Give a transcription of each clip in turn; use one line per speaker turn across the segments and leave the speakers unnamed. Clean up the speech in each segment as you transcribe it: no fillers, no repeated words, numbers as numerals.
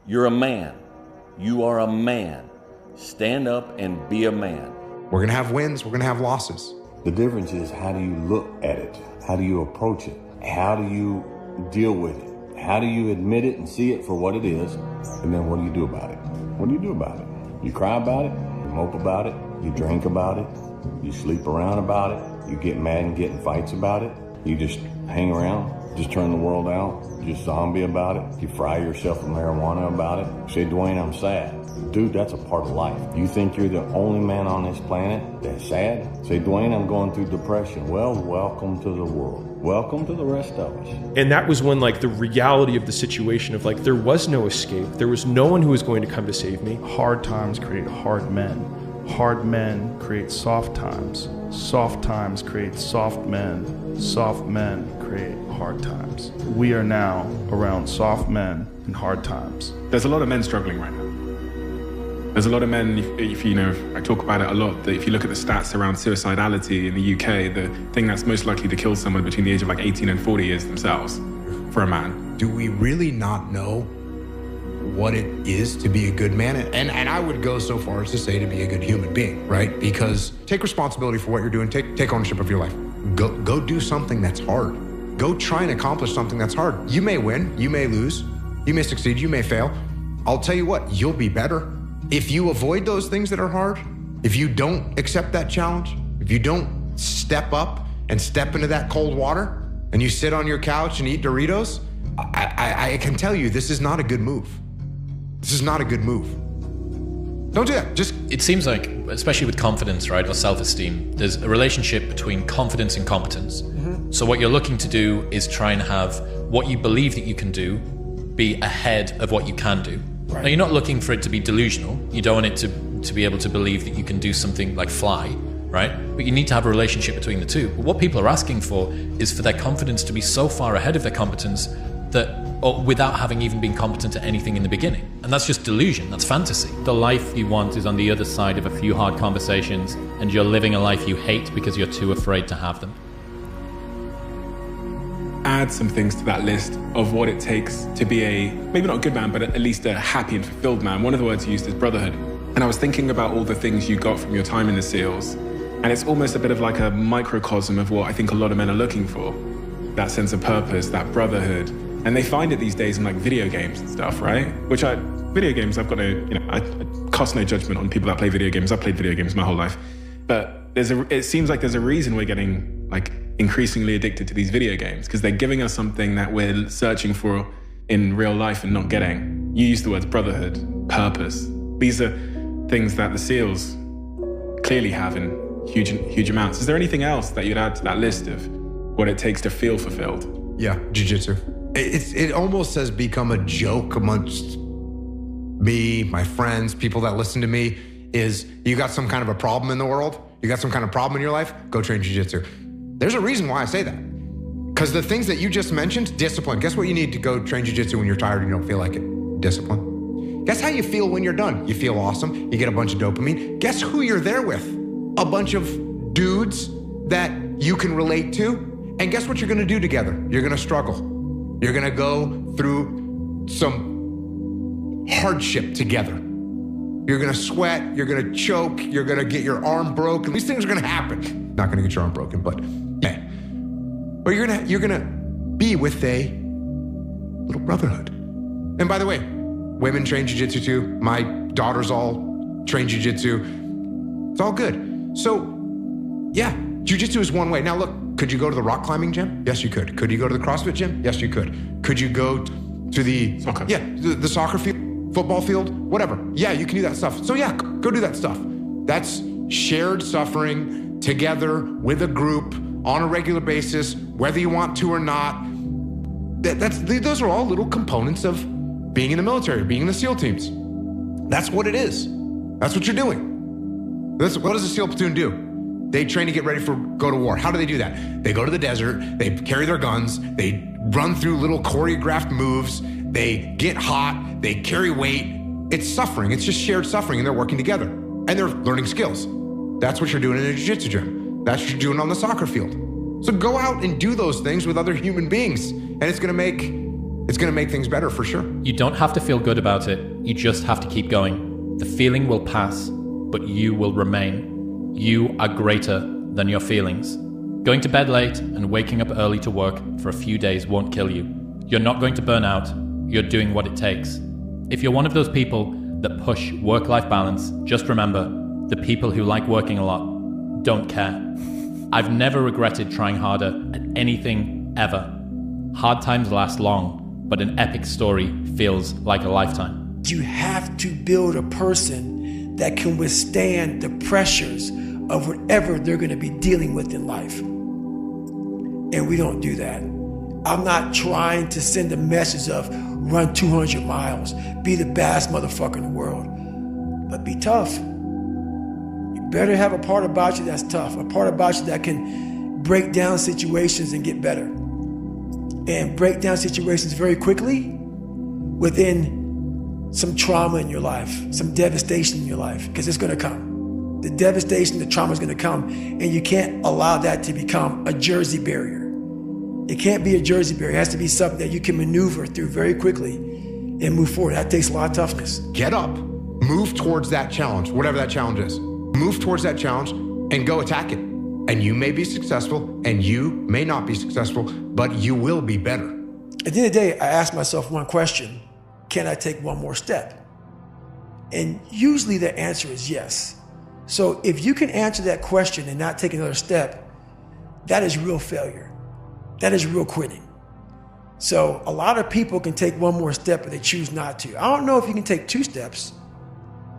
You're a man. You are a man. Stand up and be a man.
We're going to have wins. We're going to have losses.
The difference is, how do you look at it? How do you approach it? How do you deal with it? How do you admit it and see it for what it is? And then what do you do about it? What do you do about it? You cry about it, you mope about it, you drink about it, you sleep around about it, you get mad and get in fights about it, you just hang around, just turn the world out, just zombie about it, you fry yourself with marijuana about it. Say, Dwayne, I'm sad. Dude, that's a part of life. You think you're the only man on this planet that's sad? Say, Dwayne, I'm going through depression. Well, welcome to the world. Welcome to the rest of us.
And that was when, like, the reality of the situation of, like, there was no escape. There was no one who was going to come to save me.
Hard times create hard men. Hard men create soft times. Soft times create soft men. Soft men create hard times. We are now around soft men and hard times.
There's a lot of men struggling right now. There's a lot of men, if you know, I talk about it a lot, that if you look at the stats around suicidality in the UK, the thing that's most likely to kill someone between the age of like 18 and 40 is themselves, for a man.
Do we really not know what it is to be a good man? And I would go so far as to say to be a good human being, right? Because take responsibility for what you're doing. Take ownership of your life. Go do something that's hard. Go try and accomplish something that's hard. You may win, you may lose, you may succeed, you may fail. I'll tell you what, you'll be better. If you avoid those things that are hard, if you don't accept that challenge, if you don't step up and step into that cold water, and you sit on your couch and eat Doritos, I can tell you this is not a good move. This is not a good move. Don't do that.
It seems like, especially with confidence, right, or self-esteem, there's a relationship between confidence and competence. Mm-hmm. So what you're looking to do is try and have what you believe that you can do be ahead of what you can do. Right. Now, you're not looking for it to be delusional. You don't want it to be able to believe that you can do something like fly, right? But you need to have a relationship between the two. But what people are asking for is for their confidence to be so far ahead of their competence or without having even been competent at anything in the beginning. And that's just delusion, that's fantasy.
The life you want is on the other side of a few hard conversations, and you're living a life you hate because you're too afraid to have them.
Add some things to that list of what it takes to be a, maybe not a good man, but at least a happy and fulfilled man. One of the words you used is brotherhood. And I was thinking about all the things you got from your time in the SEALs. And it's almost a bit of like a microcosm of what I think a lot of men are looking for. That sense of purpose, that brotherhood. And they find it these days in like video games and stuff, right? Video games, I've got I cast no judgment on people that play video games. I've played video games my whole life. But it seems like there's a reason we're getting like increasingly addicted to these video games, because they're giving us something that we're searching for in real life and not getting. You used the words brotherhood, purpose. These are things that the SEALs clearly have in huge amounts. Is there anything else that you'd add to that list of what it takes to feel fulfilled?
Yeah, jiu-jitsu. It almost has become a joke amongst me, my friends, people that listen to me, is you got some kind of a problem in the world, you got some kind of problem in your life, go train jiu-jitsu. There's a reason why I say that. Because the things that you just mentioned, discipline. Guess what you need to go train jiu-jitsu when you're tired and you don't feel like it? Discipline. Guess how you feel when you're done? You feel awesome, you get a bunch of dopamine. Guess who you're there with? A bunch of dudes that you can relate to. And guess what you're gonna do together? You're gonna struggle. You're gonna go through some hardship together. You're gonna sweat, you're gonna choke, you're gonna get your arm broken. These things are gonna happen. Not gonna get your arm broken, but yeah. But you're gonna be with a little brotherhood. And by the way, women train jiu-jitsu too. My daughters all train jiu-jitsu. It's all good. So yeah, jiu-jitsu is one way. Now look, could you go to the rock climbing gym? Yes, you could. Could you go to the CrossFit gym? Yes, you could. Could you go to the
soccer?
Yeah, the soccer field, football field, whatever. Yeah, you can do that stuff. So yeah, go do that stuff. That's shared suffering together with a group on a regular basis, whether you want to or not. Those are all little components of being in the military, being in the SEAL teams. That's what it is. That's what you're doing. What does a SEAL platoon do? They train to get ready go to war. How do they do that? They go to the desert, they carry their guns, they run through little choreographed moves, they get hot, they carry weight. It's suffering, it's just shared suffering, and they're working together. And they're learning skills. That's what you're doing in a jiu-jitsu gym. That's what you're doing on the soccer field. So go out and do those things with other human beings, and it's gonna make it's going to make things better for sure.
You don't have to feel good about it. You just have to keep going. The feeling will pass, but you will remain. You are greater than your feelings. Going to bed late and waking up early to work for a few days won't kill you. You're not going to burn out. You're doing what it takes. If you're one of those people that push work-life balance, just remember, the people who like working a lot don't care. I've never regretted trying harder at anything ever. Hard times last long, but an epic story feels like a lifetime.
You have to build a person that can withstand the pressures of whatever they're going to be dealing with in life. And we don't do that. I'm not trying to send a message of run 200 miles, be the baddest motherfucker in the world, but be tough. You better have a part about you that's tough, a part about you that can break down situations and get better. And break down situations very quickly within some trauma in your life, some devastation in your life, because it's gonna come. The devastation, the trauma is gonna come, and you can't allow that to become a Jersey barrier. It can't be a Jersey barrier. It has to be something that you can maneuver through very quickly and move forward. That takes a lot of toughness.
Get up, move towards that challenge, whatever that challenge is. Move towards that challenge and go attack it. And you may be successful and you may not be successful, but you will be better.
At the end of the day, I ask myself one question: can I take one more step? And usually the answer is yes. So if you can answer that question and not take another step, that is real failure. That is real quitting. So a lot of people can take one more step, but they choose not to. I don't know if you can take 2 steps.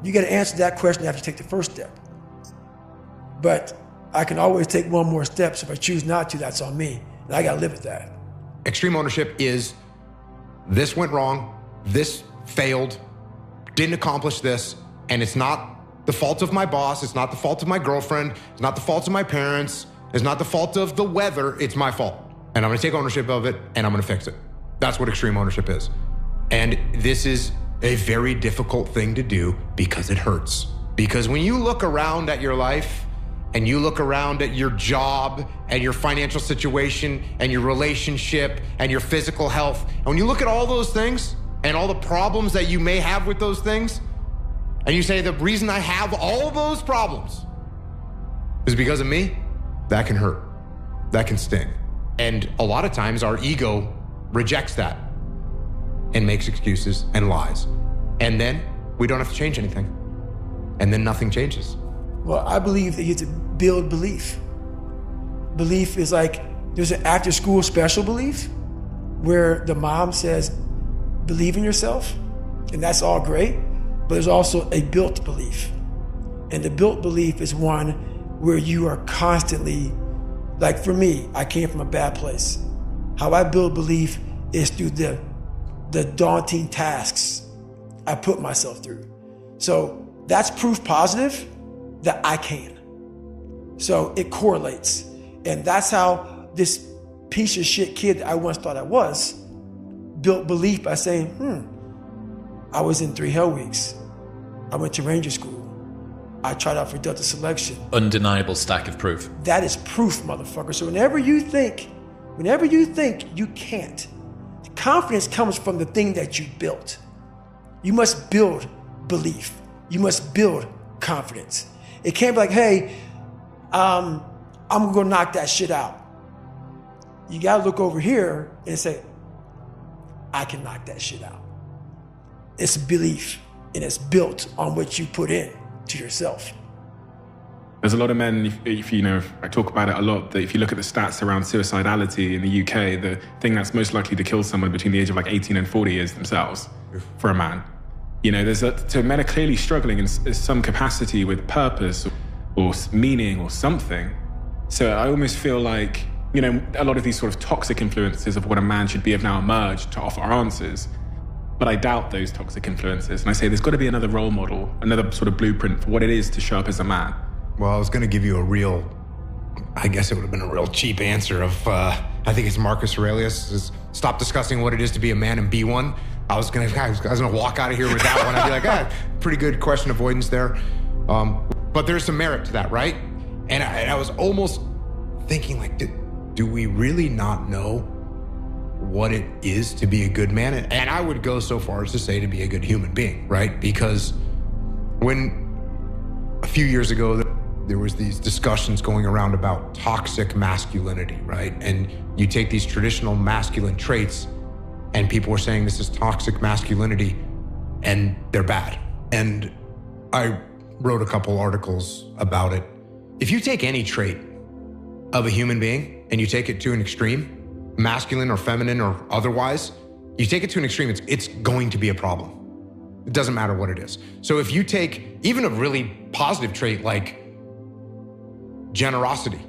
You got to answer that question after you take the first step. But I can always take one more step, so if I choose not to, that's on me. And I got to live with that.
Extreme ownership is, this went wrong, this failed, didn't accomplish this, and it's not the fault of my boss, it's not the fault of my girlfriend, it's not the fault of my parents, it's not the fault of the weather, it's my fault. And I'm gonna take ownership of it, and I'm gonna fix it. That's what extreme ownership is. And this is a very difficult thing to do because it hurts. Because when you look around at your life, and you look around at your job, and your financial situation, and your relationship, and your physical health, and when you look at all those things, and all the problems that you may have with those things, and you say, the reason I have all those problems is because of me, that can hurt. That can sting. And a lot of times our ego rejects that and makes excuses and lies. And then we don't have to change anything. And then nothing changes.
Well, I believe that you have to build belief. Belief is like, there's an after school special belief where the mom says, believe in yourself, and that's all great, but there's also a built belief. And the built belief is one where you are constantly, like for me, I came from a bad place. How I build belief is through the daunting tasks I put myself through. So that's proof positive that I can. So it correlates. And that's how this piece of shit kid that I once thought I was built belief by saying, I was in 3 Hell Weeks. I went to Ranger School. I tried out for Delta Selection.
Undeniable stack of proof.
That is proof, motherfucker. So whenever you think you can't, the confidence comes from the thing that you built. You must build belief. You must build confidence. It can't be like, hey, I'm gonna knock that shit out. You gotta look over here and say, I can knock that shit out. It's belief, and it's built on what you put in to yourself.
There's a lot of men, if you know, I talk about it a lot, that if you look at the stats around suicidality in the UK, the thing that's most likely to kill someone between the age of like 18 and 40 is themselves, for a man. You know, so men are clearly struggling in some capacity with purpose or meaning or something. So I almost feel like, you know, a lot of these sort of toxic influences of what a man should be have now emerged to offer answers. But I doubt those toxic influences. And I say there's got to be another role model, another sort of blueprint for what it is to show up as a man.
Well, I was going to give you I guess it would have been a real cheap answer of, I think it's Marcus Aurelius, is stop discussing what it is to be a man and be one. I was going to walk out of here with that one. I'd be like, pretty good question avoidance there. But there's some merit to that, right? And I was almost thinking like, do we really not know what it is to be a good man. And I would go so far as to say to be a good human being, right? Because when a few years ago, there was these discussions going around about toxic masculinity, right? And you take these traditional masculine traits and people were saying this is toxic masculinity and they're bad. And I wrote a couple articles about it. If you take any trait of a human being and you take it to an extreme, masculine or feminine or otherwise, you take it to an extreme, it's going to be a problem. It doesn't matter what it is. So if you take even a really positive trait like generosity,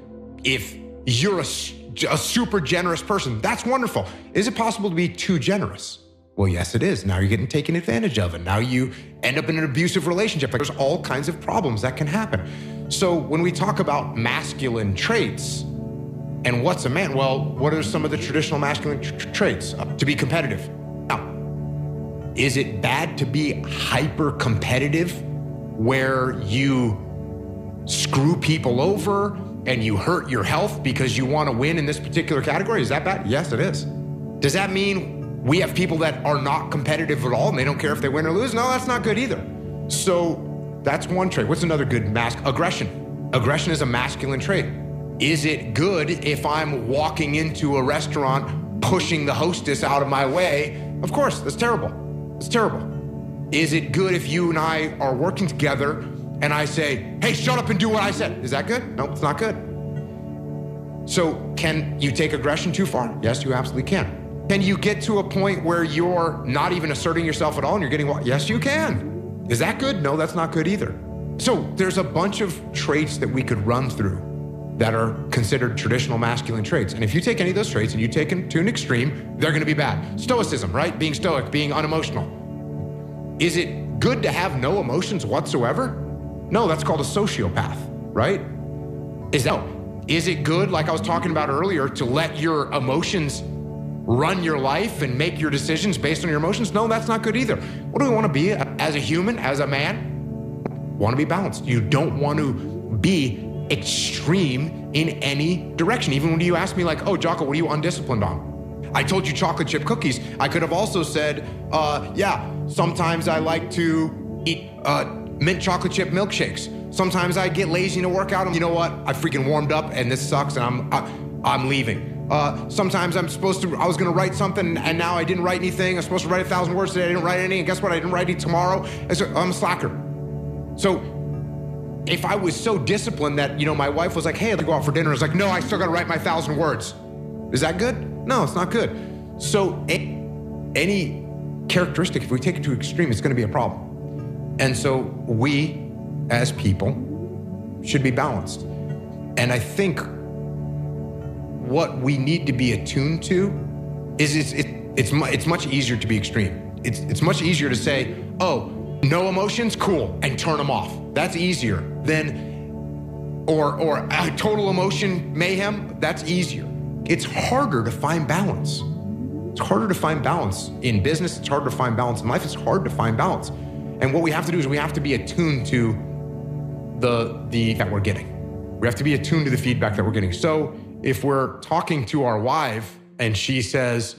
if you're a super generous person, that's wonderful. Is it possible to be too generous? Well, yes, it is. Now you're getting taken advantage of, and now you end up in an abusive relationship. Like, there's all kinds of problems that can happen. So when we talk about masculine traits and what's a man, well, what are some of the traditional masculine traits? To be competitive. Now, is it bad to be hyper competitive where you screw people over and you hurt your health because you want to win in this particular category? Is that bad? Yes, it is. Does that mean we have people that are not competitive at all and they don't care if they win or lose? No, that's not good either. So that's one trait. What's another good aggression? Aggression is a masculine trait. Is it good if I'm walking into a restaurant pushing the hostess out of my way? Of course, that's terrible. It's terrible. Is it good if you and I are working together and I say, hey, shut up and do what I said? Is that good? No, it's not good. So can you take aggression too far? Yes, you absolutely can. Can you get to a point where you're not even asserting yourself at all and you're getting what? Yes, you can. Is that good? No, that's not good either. So there's a bunch of traits that we could run through that are considered traditional masculine traits. And if you take any of those traits and you take them to an extreme, they're gonna be bad. Stoicism, right? Being stoic, being unemotional. Is it good to have no emotions whatsoever? No, that's called a sociopath, right? Is it good, like I was talking about earlier, to let your emotions run your life and make your decisions based on your emotions? No, that's not good either. What do we want to be as a human, as a man? Want to be balanced. You don't want to be extreme in any direction. Even when you ask me like, oh, Jocko, what are you undisciplined on? I told you chocolate chip cookies. I could have also said, yeah, sometimes I like to eat mint chocolate chip milkshakes. Sometimes I get lazy to work out. And you know what? I freaking warmed up and this sucks and I'm leaving. Sometimes I was gonna write something and now I didn't write anything. I'm supposed to write 1,000 words today, I didn't write any, and guess what? I didn't write any tomorrow. I'm a slacker. So if I was so disciplined that, my wife was like, hey, let's go out for dinner. I was like, no, I still gotta write my 1,000 words. Is that good? No, it's not good. So any characteristic, if we take it to extreme, it's gonna be a problem. And so we, as people, should be balanced. And I think what we need to be attuned to is it's much easier to be extreme. It's much easier to say, oh, no emotions, cool, and turn them off. That's easier than, or a total emotion mayhem, that's easier. It's harder to find balance. It's harder to find balance in business. It's harder to find balance in life. It's hard to find balance. And what we have to do is we have to be attuned to the that we're getting. We have to be attuned to the feedback that we're getting. So if we're talking to our wife and she says,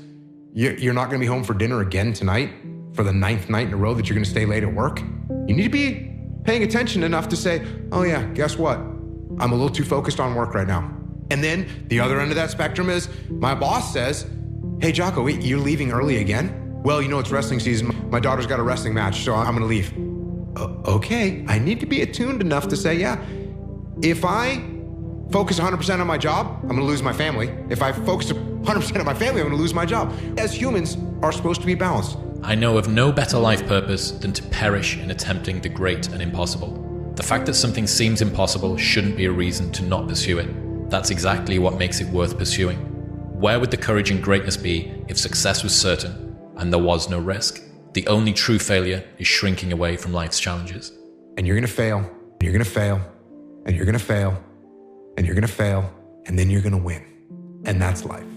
you're not gonna be home for dinner again tonight for the 9th night in a row that you're gonna stay late at work, you need to be paying attention enough to say, oh yeah, guess what? I'm a little too focused on work right now. And then the other end of that spectrum is my boss says, hey Jocko, you're leaving early again? Well, it's wrestling season. My daughter's got a wrestling match, so I'm gonna leave. Okay, I need to be attuned enough to say, yeah, if I focus 100% on my job, I'm gonna lose my family. If I focus 100% on my family, I'm gonna lose my job. As humans are supposed to be balanced.
I know of no better life purpose than to perish in attempting the great and impossible. The fact that something seems impossible shouldn't be a reason to not pursue it. That's exactly what makes it worth pursuing. Where would the courage and greatness be if success was certain and there was no risk? The only true failure is shrinking away from life's challenges.
And you're gonna fail, and you're gonna fail, and you're gonna fail, and you're gonna fail, and then you're gonna win. And that's life.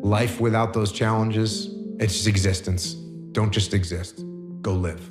Life without those challenges, it's just existence. Don't just exist. Go live.